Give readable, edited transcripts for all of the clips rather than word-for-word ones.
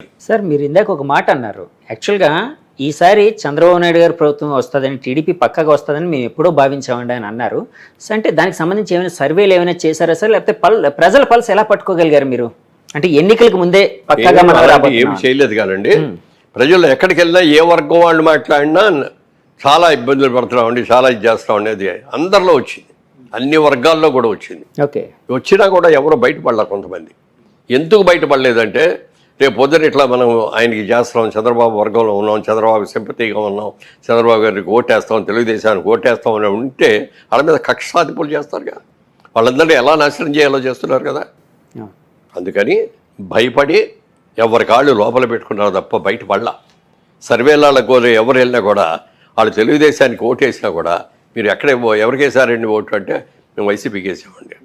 Sir మీరు ఇందాక ఒక మాట అన్నారు, యాక్చువల్గా ఈసారి చంద్రబాబు నాయుడు గారి ప్రభుత్వం వస్తుందని, టీడీపీ పక్కగా వస్తుందని మేము ఎప్పుడో భావించామండి అని అన్నారు. సో అంటే దానికి సంబంధించి ఏమైనా సర్వేలు ఏమైనా చేశారా సార్, లేకపోతే ప్రజల పల్స్ ఎలా పట్టుకోగలిగారు మీరు? అంటే ఎన్నికలకు ముందే పక్కగా ఏమి చేయలేదు కానండి. ప్రజలు ఎక్కడికి వెళ్ళినా ఏ వర్గం వాళ్ళు మాట్లాడినా చాలా ఇబ్బందులు పడుతున్నామండి, చాలా ఇది చేస్తామండి. అది అందరిలో వచ్చింది, అన్ని వర్గాల్లో కూడా వచ్చింది. ఓకే, వచ్చినా కూడా ఎవరు బయటపడలేరు. కొంతమంది ఎందుకు బయటపడలేదంటే, రేపు పొద్దున ఇట్లా మనం ఆయనకి చేస్తున్నాం, చంద్రబాబు వర్గంలో ఉన్నాం, చంద్రబాబు సింపతిగా ఉన్నాం, చంద్రబాబు గారికి ఓటేస్తాం, తెలుగుదేశానికి ఓటేస్తాం అని ఉంటే వాళ్ళ మీద కక్ష సాధింపులు చేస్తారు కదా, వాళ్ళందరినీ ఎలా నాశనం చేయాలో చేస్తున్నారు కదా. అందుకని భయపడి ఎవరి కాళ్ళు లోపల పెట్టుకున్నారు తప్ప బయటపడలా. సర్వేలకు ఎవరు వెళ్ళినా కూడా వాళ్ళు తెలుగుదేశానికి ఓటు వేసినా కూడా మీరు ఎవరికి వేసారండి ఓటు అంటే మేము వైసీపీకి వేసామండి.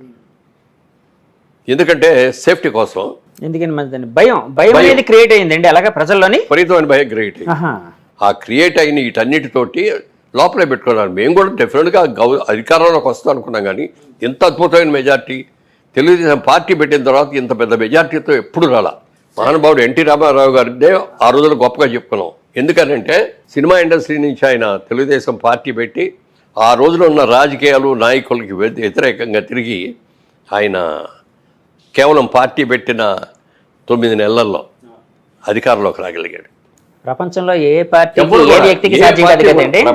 ఎందుకంటే సేఫ్టీ కోసం. ఎందుకని భయం అనేది క్రియేట్ అయిందండి అలాగా ప్రజల్లోని, విపరీతమైన భయం క్రియేట్ అయింది. ఆ క్రియేట్ అయిన వీటన్నిటితోటి లోపలే పెట్టుకున్నారు. మేము కూడా డెఫినెట్గా అధికారంలోకి వస్తాం అనుకున్నాం, కానీ ఇంత అద్భుతమైన మెజార్టీ తెలుగుదేశం పార్టీ పెట్టిన తర్వాత ఇంత పెద్ద మెజార్టీతో ఎప్పుడు రాలా. మహానుభావుడు ఎన్టీ రామారావు గారిదే ఆ రోజులు గొప్పగా చెప్పుకున్నాం. ఎందుకనంటే సినిమా ఇండస్ట్రీ నుంచి ఆయన తెలుగుదేశం పార్టీ పెట్టి ఆ రోజులో ఉన్న రాజకీయాలు నాయకులకి వ్యతిరేకంగా తిరిగి ఆయన కేవలం పార్టీ పెట్టిన 9 నెలల్లో అధికారంలోకి రాగలిగాడు. ప్రపంచంలో ఏ పార్టీ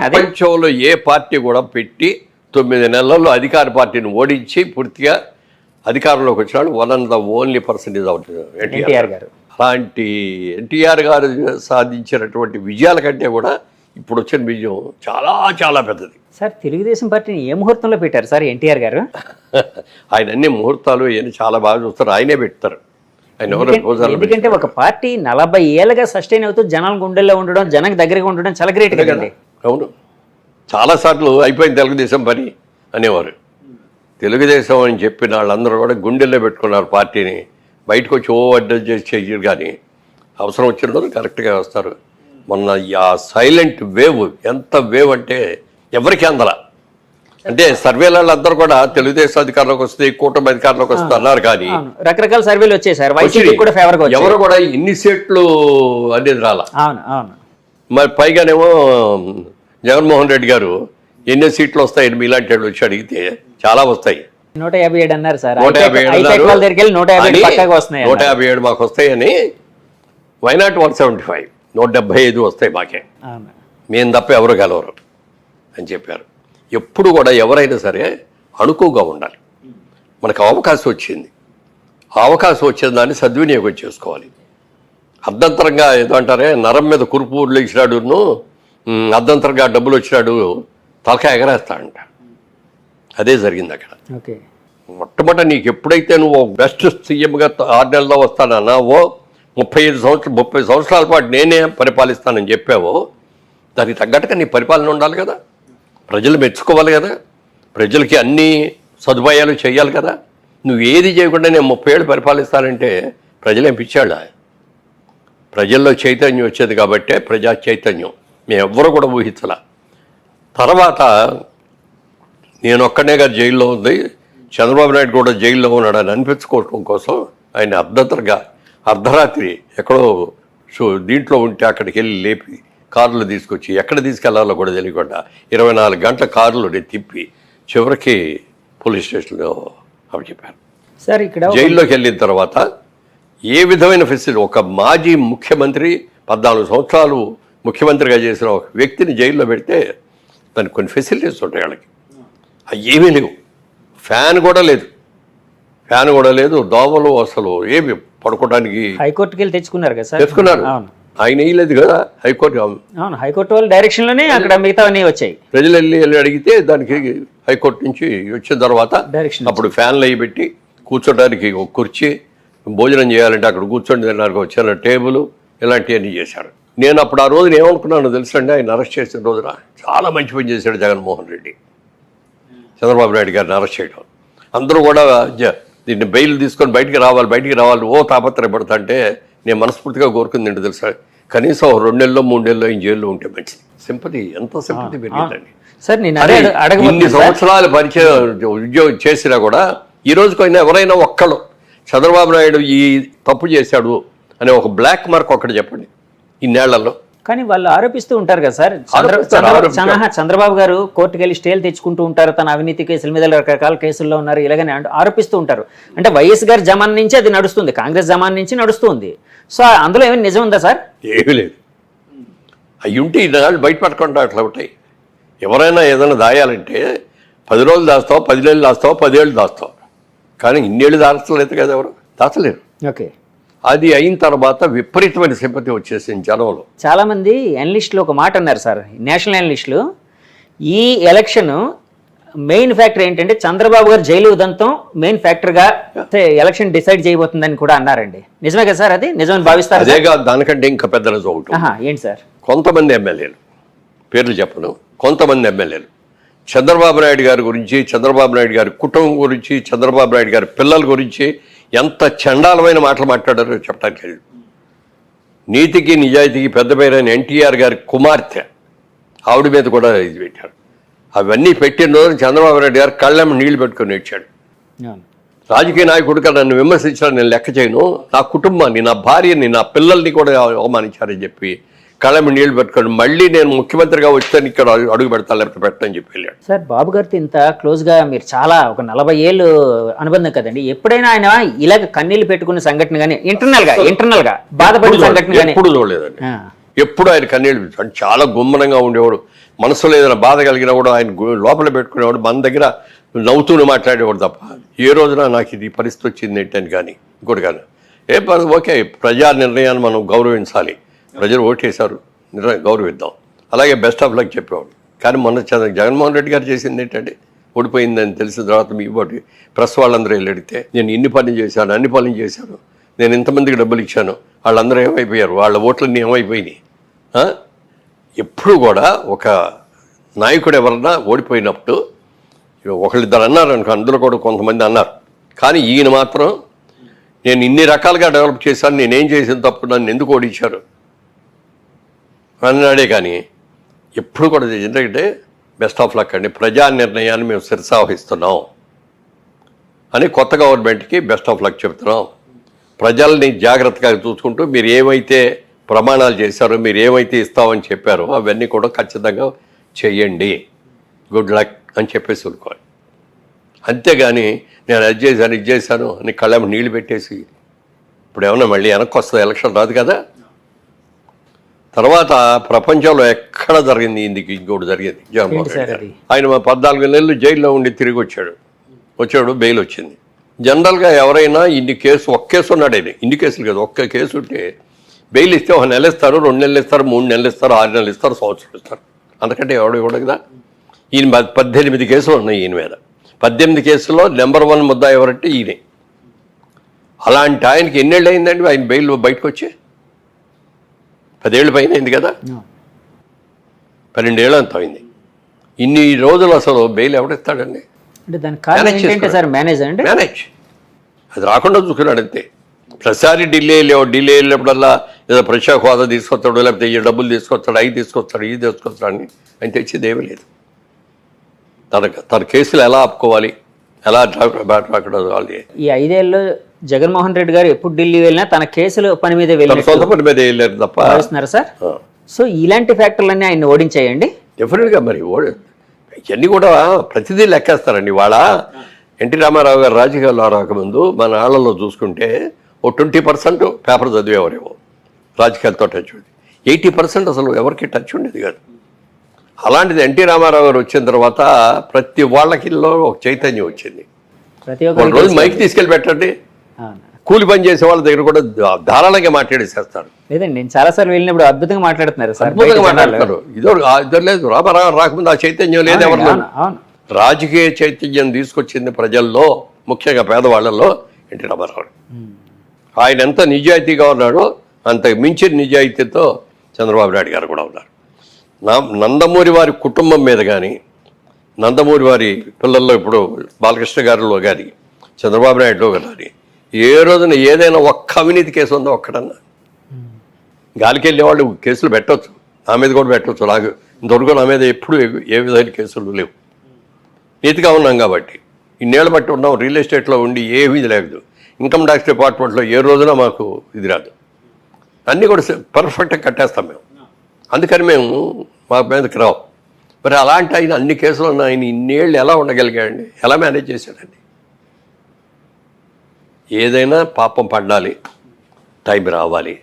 ప్రపంచంలో ఏ పార్టీ కూడా పెట్టి 9 నెలల్లో అధికార పార్టీని ఓడించి పూర్తిగా అధికారంలోకి వచ్చినాడు. One of the only person is out NTR గారు. అలాంటి ఎన్టీఆర్ గారు సాధించినటువంటి విజయాల కంటే కూడా ఇప్పుడు వచ్చిన విజయం చాలా చాలా పెద్దది. సార్ తెలుగుదేశం పార్టీని ఏ ముహూర్తంలో పెట్టారు సార్ ఎన్టీఆర్ గారు? ఆయన అన్ని ముహూర్తాలు ఇవన్నీ చాలా బాగా చూస్తారు, ఆయనే పెడతారు. ఎందుకంటే ఒక పార్టీ 40 ఏళ్ళగా సస్టైన్ అవుతూ జనాల గుండెల్లో ఉండడం, జనానికి దగ్గరగా ఉండడం చాలా గ్రేట్ కదండి. అవును, చాలాసార్లు అయిపోయింది తెలుగుదేశం పని అనేవారు. తెలుగుదేశం అని చెప్పిన వాళ్ళందరూ కూడా గుండెల్లో పెట్టుకున్నారు పార్టీని. బయటకు వచ్చి అడ్జస్ట్ చేసి చెయ్యరు, కానీ అవసరం వచ్చిన రోజు కరెక్ట్గా వస్తారు. మొన్న ఆ సైలెంట్ వేవ్, ఎంత వేవ్ అంటే ఎవరికి అందల. అంటే సర్వేలలో అందరూ కూడా తెలుగుదేశం అధికారంలోకి వస్తే, కూటమి అధికారంలోకి వస్తే అన్నారు, కానీ రకరకాల సర్వేలు వచ్చేసారు. ఎవరు కూడా ఇన్ని సీట్లు అనేది రాలా. మరి పైగానేమో జగన్మోహన్ రెడ్డి గారు ఎన్ని సీట్లు వస్తాయని మీలాంటి వాళ్ళు వచ్చి అడిగితే చాలా వస్తాయి. 157 అన్నారు సార్. 157 మాకు వస్తాయని. వైనాట్ 175, 175 వస్తాయి మాకే, మేము తప్ప ఎవరు గెలవరు అని చెప్పారు. ఎప్పుడు కూడా ఎవరైనా సరే అణుకుగా ఉండాలి. మనకు అవకాశం వచ్చింది, ఆ అవకాశం వచ్చిన దాన్ని సద్వినియోగం చేసుకోవాలి. అర్ధంతరంగా ఏదో అంటారే, నరం మీద కురుపు ఇచ్చినాడును అర్ధంతరంగా డబ్బులు వచ్చినాడు తలకాయ ఎగరేస్తాడంట. అదే జరిగింది అక్కడ. మొట్టమొదట నీకు ఎప్పుడైతే నువ్వు బెస్ట్ సీఎంగా 6 నెలల్లో వస్తానన్నావో, 30 సంవత్సరాల పాటు నేనే పరిపాలిస్తానని చెప్పావో, దానికి తగ్గట్టుగా నీ పరిపాలన ఉండాలి కదా. ప్రజలు మెచ్చుకోవాలి కదా, ప్రజలకి అన్ని సదుపాయాలు చేయాలి కదా. నువ్వు ఏది చేయకుండా నేను 30 ఏళ్ళు పరిపాలిస్తానంటే ప్రజలేం పిచ్చాళ్ళ? ప్రజల్లో చైతన్యం వచ్చేది కాబట్టే ప్రజా చైతన్యం మేము ఎవ్వరూ కూడా ఊహించాల. తర్వాత నేను ఒక్కనేగా జైల్లో ఉంది, చంద్రబాబు నాయుడు కూడా జైల్లో ఉన్నాడని అనిపించుకోవడం కోసం ఆయన అర్ధరాత్రి ఎక్కడో దీంట్లో ఉంటే అక్కడికి వెళ్ళి లేపి కార్లు తీసుకొచ్చి ఎక్కడ తీసుకెళ్లాలో కూడా తెలియకుండా 24 గంటల కార్లు తిప్పి చివరికి పోలీస్ స్టేషన్లో అప్పచెప్పారు. సార్ ఇక్కడ జైల్లోకి వెళ్ళిన తర్వాత ఏ విధమైన ఫెసిలిటీ, ఒక మాజీ ముఖ్యమంత్రి 14 సంవత్సరాలు ముఖ్యమంత్రిగా చేసిన ఒక వ్యక్తిని జైల్లో పెడితే దానికి కొన్ని ఫెసిలిటీస్ ఉంటాయి. వాళ్ళకి అవి ఏమీ లేవు. ఫ్యాన్ కూడా లేదు, దోమలు అసలు ఏమి పడుకోవడానికి. హైకోర్టుకి వెళ్ళి తెచ్చుకున్నారు కదా సార్? తెచ్చుకున్నారు, ఆయన వేయలేదు కదా హైకోర్టు. హైకోర్టు వాళ్ళ డైరెక్షన్లోనే అక్కడ మిగతావన్నీ వచ్చాయి. ప్రజలు వెళ్ళి అడిగితే దానికి హైకోర్టు నుంచి వచ్చిన తర్వాత అప్పుడు ఫ్యాన్లు అవి పెట్టి కూర్చోడానికి ఒక కుర్చీ, భోజనం చేయాలంటే అక్కడ కూర్చొని తినడానికి వచ్చిన టేబుల్, ఇలాంటివన్నీ చేశారు. నేను అప్పుడు ఆ రోజున ఏమనుకున్నాను తెలుసండి, ఆయన అరెస్ట్ చేసిన రోజున చాలా మంచి పని చేశాడు జగన్మోహన్ రెడ్డి, చంద్రబాబు నాయుడు గారిని అరెస్ట్ చేయడం. అందరూ కూడా దీన్ని బెయిల్ తీసుకొని బయటికి రావాలి ఓ తాపత్రయపడతా అంటే నేను మనస్ఫూర్తిగా కోరుకుంది ఏంటో తెలుసా, కనీసం 2 నెలల్లో 3 నెలల్లో ఆయన జైల్లో ఉంటే మంచిది. సింపతి, ఎంత సింపతి పెరిగిందండి. ఇన్ని సంవత్సరాలు పరిచయం ఉద్యోగం చేసినా కూడా ఈ రోజుకైనా ఎవరైనా ఒక్కళ్ళు చంద్రబాబు నాయుడు ఈ తప్పు చేశాడు అనే ఒక బ్లాక్ మార్క్ ఒకటి చెప్పండి ఇన్నేళ్లలో. కానీ వాళ్ళు ఆరోపిస్తూ ఉంటారు కదా సార్, చంద్రబాబు గారు కోర్టుకు వెళ్ళి స్టేలు తెచ్చుకుంటూ ఉంటారు, తన అవినీతి కేసుల మీద రకరకాల కేసుల్లో ఉన్నారు, ఇలాగని ఆరోపిస్తూ ఉంటారు. అంటే వైఎస్ గారి జమాన్ నుంచి అది నడుస్తుంది, కాంగ్రెస్ జమాన్ నుంచి నడుస్తుంది. సో అందులో ఏమైనా నిజం ఉందా సార్? ఏమీ లేదు. అవి ఉంటే ఇన్నాళ్ళు బయటపడకుండా అట్లా ఉంటాయి. ఎవరైనా ఏదైనా దాయాలంటే 10 రోజులు దాస్తావు, 10 నెలలు దాస్తావు, 10 ఏళ్ళు దాస్తావు, కానీ ఇన్నేళ్ళు దాచలేదు కదా, ఎవరు దాచలేరు. ఓకే. అది అయిన తర్వాత విపరీతమైన సింపతి వచ్చేసింది జనంలో. చాలా మంది అనలిస్టులు ఒక మాట అన్నారు సార్, నేషనల్ అనలిస్టులు, ఈ ఎలక్షన్ మెయిన్ ఫ్యాక్టర్ ఏంటంటే చంద్రబాబు గారు జైలు ఉదంతం మెయిన్ ఫ్యాక్టర్గా ఎలక్షన్ డిసైడ్ చేయబోతుందని కూడా అన్నారండి. నిజమే కదా సార్? అది నిజమని భావిస్తారు? అదే కాదు, దానికంటే ఇంకా పెద్ద రిజల్ట్ ఒకటి. ఏంటి సార్? కొంతమంది ఎమ్మెల్యేలు, పేర్లు చెప్పను, కొంతమంది ఎమ్మెల్యేలు చంద్రబాబు నాయుడు గారి గురించి, చంద్రబాబు నాయుడు గారి కుటుంబం గురించి, చంద్రబాబు నాయుడు గారి పిల్లల గురించి ఎంత చండాలమైన మాటలు మాట్లాడారో చెప్పడానికి లేదు. నీతికి నిజాయితీకి పెద్ద పేరైన ఎన్టీఆర్ గారి కుమార్తె ఆవిడ మీద కూడా ఇది పెట్టారు. అవన్నీ పెట్టిన రోజు చంద్రబాబు నాయుడు గారు కళ్ళెమ్మ నీళ్లు పెట్టుకొని వచ్చాడు. రాజకీయ నాయకుడిగా నన్ను విమర్శించాలని నేను లెక్క చేయను, నా కుటుంబాన్ని, నా భార్యని, నా పిల్లల్ని కూడా అవమానించారని చెప్పి కళ్ళెమ్మ నీళ్లు పెట్టుకొని మళ్ళీ నేను ముఖ్యమంత్రిగా వచ్చాను, ఇక్కడ అడుగు పెడతాను, లేకపోతే పెట్టని చెప్పి వెళ్ళాడు. సార్, బాబు గారితో ఇంత క్లోజ్గా మీరు చాలా ఒక 40 ఏళ్ళు అనుబంధం కదండి, ఎప్పుడైనా ఆయన ఇలాగ కన్నీళ్లు పెట్టుకున్న సంఘటన కానీ ఇంటర్నల్ గా బాధపడిన సంఘటన కానీ ఎప్పుడు చూడలేదండి. ఎప్పుడు ఆయన కన్నీళ్ళు అంటే చాలా గుమ్మనంగా ఉండేవాడు. మనసులో ఏదైనా బాధ కలిగినా కూడా ఆయన లోపల పెట్టుకునేవాడు, మన దగ్గర నవ్వుతూనే మాట్లాడేవాడు తప్ప ఏ రోజున నాకు ఇది పరిస్థితి వచ్చింది ఏంటని కానీ ఇంకోటి కానీ ఓకే, ప్రజా నిర్ణయాన్ని మనం గౌరవించాలి, ప్రజలు ఓటేశారు, గౌరవిద్దాం, అలాగే బెస్ట్ ఆఫ్ లక్ చెప్పేవాడు. కానీ మొన్న జగన్మోహన్ రెడ్డి గారు చేసింది ఏంటంటే, ఓడిపోయిందని తెలిసిన తర్వాత మీ బట్టి ప్రెస్ వాళ్ళందరూ వెళ్ళి అడిగితే నేను ఇన్ని పనులు చేశాను, అన్ని పనులు చేశాను, నేను ఇంతమందికి డబ్బులు ఇచ్చాను, వాళ్ళందరూ ఏమైపోయారు, వాళ్ళ ఓట్లన్నీ ఏమైపోయినాయి. ఎప్పుడు కూడా ఒక నాయకుడు ఎవరన్నా ఓడిపోయినప్పుడు ఒకళ్ళిద్దరు అన్నారు అనుకో, అందులో కూడా కొంతమంది అన్నారు, కానీ ఈయన మాత్రం నేను ఇన్ని రకాలుగా డెవలప్ చేశాను, నేనేం చేసిన తప్పు, నన్ను ఎందుకు ఓడించారు అన్నాడే. కానీ ఎప్పుడు కూడా ఎందుకంటే బెస్ట్ ఆఫ్ లక్ అండి, ప్రజా నిర్ణయాన్ని మేము శిరసావహిస్తున్నాం అని కొత్త గవర్నమెంట్కి బెస్ట్ ఆఫ్ లక్ చెప్తున్నాం. ప్రజల్ని జాగ్రత్తగా చూసుకుంటూ మీరు ఏమైతే ప్రమాణాలు చేశారో, మీరు ఏమైతే ఇస్తామని చెప్పారో అవన్నీ కూడా ఖచ్చితంగా చెయ్యండి, గుడ్ లక్ అని చెప్పేసి ఊరుకోవాలి. అంతేగాని నేను అది చేశాను, ఇది చేశాను అని కళ్ళేమో నీళ్ళు పెట్టేసి ఇప్పుడు ఏమన్నా మళ్ళీ వెనక్కి వస్తుంది, ఎలక్షన్ రాదు కదా. తర్వాత ప్రపంచంలో ఎక్కడ జరిగింది ఇంకోటి జరిగింది, జగన్మోహన్ రెడ్డి గారు ఆయన 14 నెలలు జైల్లో ఉండి తిరిగి వచ్చాడు, బెయిల్ వచ్చింది. జనరల్గా ఎవరైనా ఒక్క కేసు ఉన్నాడు ఆయన, ఇన్ని కేసులు కదా, ఒక్క కేసు ఉంటే బెయిల్ ఇస్తే 1 నెల ఇస్తారు, 2 నెలలు ఇస్తారు, 3 నెలలు ఇస్తారు, 6 నెలలు ఇస్తారు, సంవత్సరం ఇస్తారు, అంతకంటే ఎవడు ఇవ్వడు కదా. ఈయన 18 కేసులు ఉన్నాయి ఈయన మీద. 18 కేసుల్లో నెంబర్ 1 ముద్దా ఎవరంటే ఈయనే. అలాంటి ఆయనకి ఎన్నేళ్ళు అయిందండి ఆయన బెయిల్ బయటకు వచ్చి? 10 ఏళ్ళ పైన అయింది కదా, 12 ఏళ్ళు అంత అయింది. ఇన్ని రోజులు అసలు బెయిల్ ఎవడిస్తాడండి? మేనేజ్ అది రాకుండా చూసుకున్నాడు అంతే. ప్రతిసారి ఢిల్లీ వెళ్ళినప్పుడల్లా ఏదో ప్రత్యేక హోదా తీసుకొస్తాడు, లేకపోతే ఈ డబ్బులు తీసుకొస్తాడు, అవి తీసుకొస్తాడు, ఇది తీసుకొస్తాడు అని ఆయన తెచ్చేది ఏమీ లేదు. తన కేసులు ఎలా ఆపుకోవాలి, ఎలా వాళ్ళు. ఈ 5 ఏళ్ళు జగన్మోహన్ రెడ్డి గారు ఎప్పుడు ఢిల్లీ వెళ్ళినా తన కేసులు పని మీద సొంత పని మీద వెళ్ళారు తప్ప సార్. సో ఇలాంటి ఫ్యాక్టర్లన్నీ ఆయన ఓడించాయండి డెఫినెట్గా. మరి ఇవన్నీ కూడా ప్రతిదీ లెక్కేస్తారండి. వాళ్ళ ఎన్టీ రామారావు గారు రాజకీయాల్లో రాకముందు మన ఆళ్ళలో చూసుకుంటే ఓ 20% పేపర్ చదివేవారేమో, రాజకీయాలతో టచ్ ఉండేది. 80% అసలు ఎవరికి టచ్ ఉండేది కాదు. అలాంటిది ఎన్టీ రామారావు గారు వచ్చిన తర్వాత ప్రతి వాళ్ళకిలో ఒక చైతన్యం వచ్చింది. ఒక రోజు మైక్ తీసుకెళ్ళి పెట్టండి, కూలి పని చేసే వాళ్ళ దగ్గర కూడా ధారాళంగా మాట్లాడేసేస్తారు. లేదండి, నేను చాలాసార్లు వెళ్ళినప్పుడు అద్భుతంగా మాట్లాడుతున్నారు, అద్భుతంగా మాట్లాడతారు. ఇద్దరు లేదు, రామారావు రాకముందు ఆ చైతన్యం లేదు ఎవరిలో. రాజకీయ చైతన్యం తీసుకొచ్చింది ప్రజల్లో, ముఖ్యంగా పేదవాళ్లలో ఎన్టీ రామారావు. ఆయన ఎంత నిజాయితీగా ఉన్నాడో అంత మించిన నిజాయితీతో చంద్రబాబు నాయుడు గారు కూడా ఉన్నారు. నందమూరి వారి కుటుంబం మీద కానీ, నందమూరి వారి పిల్లల్లో ఇప్పుడు బాలకృష్ణ గారిలో కానీ, చంద్రబాబు నాయుడులో కానీ ఏ రోజున ఏదైనా ఒక్క అవినీతి కేసు ఉందో ఒక్కడన్నా. గాలికి వెళ్ళే వాళ్ళు కేసులు పెట్టవచ్చు, నా మీద కూడా పెట్టవచ్చు. నాకు ఇంతవరకు నా మీద ఎప్పుడు ఏ విధమైన కేసులు లేవు. నీతిగా ఉన్నాం కాబట్టి, ఇన్నేళ్ళు బట్టి ఉన్నాం. రియల్ ఎస్టేట్లో ఉండి ఏమీ లేదు, ఇన్కమ్ ట్యాక్స్ డిపార్ట్మెంట్లో ఏ రోజున మాకు ఇది రాదు. అన్నీ కూడా పర్ఫెక్ట్గా కట్టేస్తాం మేము. అందుకని మేము మా మీదకి రావు. మరి అలాంటి ఆయన అన్ని కేసులు ఉన్న ఆయన ఇన్నేళ్ళు ఎలా ఉండగలిగాడండి? ఎలా మేనేజ్ చేశాడండి? ఏదైనా పాపం పడాలి, టైం రావాలి.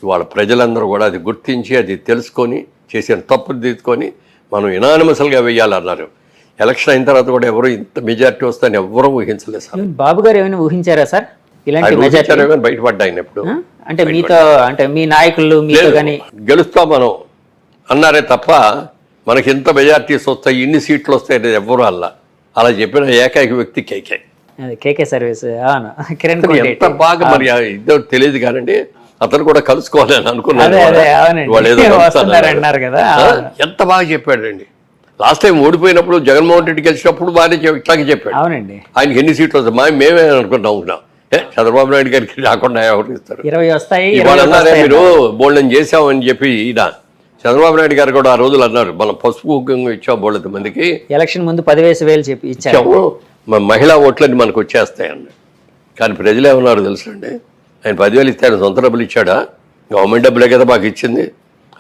ఇవాళ ప్రజలందరూ కూడా అది గుర్తించి అది తెలుసుకొని చేసిన తప్పులు తీసుకొని మనం యునానిమస్గా వేయాలన్నారు. ఎలక్షన్ అయిన తర్వాత కూడా ఎవరు ఇంత మెజారిటీ వస్తాయని ఎవరూ ఊహించలేదు సార్. బాబు గారు ఏమైనా ఊహించారా సార్ ఇలాంటి మెజారిటీ? బయటపడ్డా ఆయన ఎప్పుడు అంటే మీతో, అంటే మీ నాయకులు మీతో కానీ గెలుస్తాం మనం అన్నారే తప్ప మనకి ఇంత మెజారిటీస్ వస్తాయి, ఇన్ని సీట్లు వస్తాయి అనేది ఎవరు అలా చెప్పిన ఏకైక వ్యక్తి కేకే. కేకే సర్వీస్. అవును, కిరణ్ ఎంత బాగా మరి ఇద్దరు తెలియదు కానండి. అతను కూడా కలుసుకోవాలని అనుకున్నాను. ఎంత బాగా చెప్పాడండి. లాస్ట్ టైం ఓడిపోయినప్పుడు జగన్మోహన్ రెడ్డి గెలిచినప్పుడు బాగానే ఇట్లాగే చెప్పాడు. అవునండి, ఆయనకి ఎన్ని సీట్లు వస్తాయి మేమే అనుకున్నాం. చంద్రబాబు నాయుడు గారికి రాకుండా ఎవరు ఇస్తారు? 20 వస్తాయి. ఇవాళ అన్నారే మీరు బోల్డెన్ చేసామని చెప్పి ఈయన చంద్రబాబు నాయుడు గారు కూడా ఆ రోజులు అన్నారు, మనం పసుపు కుంకుమ ఇచ్చాం బోళ్ళ మందికి, ఎలక్షన్ ముందు 10,000 చెప్పి ఇచ్చాము, మహిళా ఓట్లన్నీ మనకు వచ్చేస్తాయన్న. కానీ ప్రజలు ఏమన్నారు తెలుసండి? ఆయన 10,000 ఇస్తే ఆయన సొంత డబ్బులు ఇచ్చాడా? గవర్నమెంట్ డబ్బులే కదా మాకు ఇచ్చింది.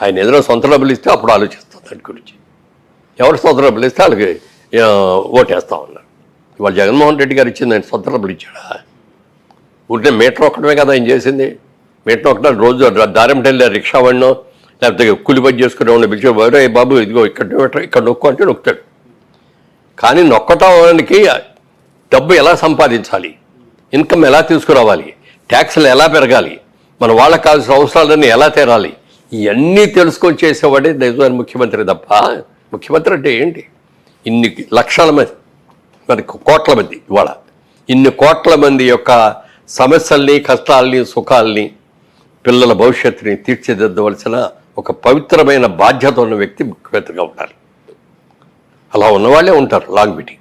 ఆయన ఏదైనా సొంత డబ్బులు ఇస్తే అప్పుడు ఆలోచిస్తాం దాని గురించి. ఎవరు సొంత డబ్బులు ఇస్తే వాళ్ళకి ఓటేస్తా ఉన్నారు. ఇవాళ జగన్మోహన్ రెడ్డి గారు ఇచ్చింది ఆయన సొంత డబ్బులు ఇచ్చాడా? ఉంటే మీటర్ ఒక్కడమే కదా ఆయన చేసింది. మీటర్ ఒక్కడే రోజు దారం వెళ్ళి రిక్షా వాడినో లేకపోతే కూలి పని చేసుకునే వాడిని పిలిచి బాబు ఇదిగో ఇక్కడ నొక్కు అంటే నొక్కుతాడు. కానీ నొక్కటానికి డబ్బు ఎలా సంపాదించాలి, ఇన్కమ్ ఎలా తీసుకురావాలి, ట్యాక్స్లు ఎలా పెరగాలి, మన వాళ్ళకి కావాల్సిన అవసరాలన్నీ ఎలా తీరాలి, ఇవన్నీ తెలుసుకొని చేసేవాడే నిజమైన ముఖ్యమంత్రి తప్ప ముఖ్యమంత్రి అంటే ఏంటి? ఇన్ని లక్షల మంది, మనకి కోట్ల మంది, ఇవాళ ఇన్ని కోట్ల మంది యొక్క సమస్యల్ని, కష్టాలని, సుఖాలని, పిల్లల భవిష్యత్తుని తీర్చిదిద్దవలసిన ఒక పవిత్రమైన బాధ్యత ఉన్న వ్యక్తి ముఖ్యమంత్రిగా ఉండాలి. అలా ఉన్నవాళ్ళే ఉంటారు లాంగ్ మీటింగ్.